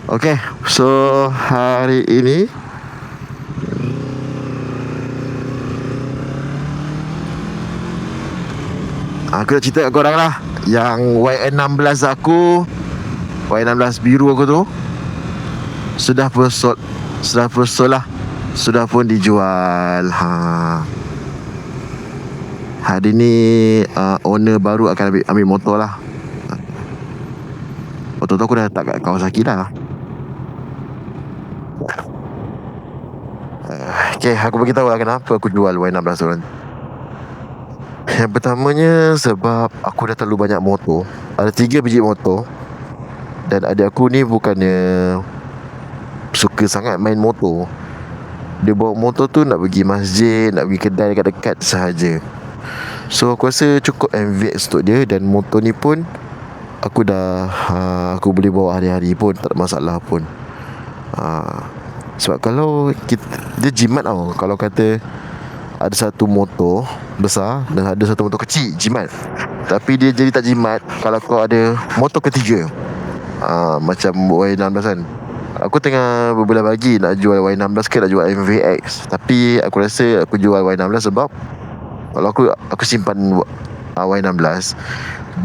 Okay, so hari ini aku nak cerita kat korang lah. Yang YN16 aku, YN16 biru aku tu sudah pun sold. Sudah pun sold lah. Sudah pun dijual. Hari ni owner baru akan ambil motor lah. Motor tu aku dah letak kat Kawasaki lah. Okay, aku beritahu lah kenapa aku jual Y16 tu kan. Yang pertamanya sebab aku dah terlalu banyak motor. Ada 3 biji motor. Dan adik aku ni bukannya suka sangat main motor. Dia bawa motor tu nak pergi masjid, nak pergi kedai dekat-dekat sahaja. So aku rasa cukup MVX untuk dia. Dan motor ni pun aku dah aku boleh bawa hari-hari pun, tak ada masalah pun. Sebab kalau dia jimat tau. Kalau kata ada satu motor besar dan ada satu motor kecil, jimat. Tapi dia jadi tak jimat kalau kau ada motor ketiga. Macam Y16 kan. Aku tengah berbelah bagi nak jual Y16 ke nak jual MVX. Tapi aku rasa aku jual Y16 sebab kalau aku simpan Y16,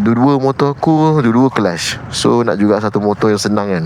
dua-dua motor aku, dua-dua clash. So nak juga satu motor yang senang kan.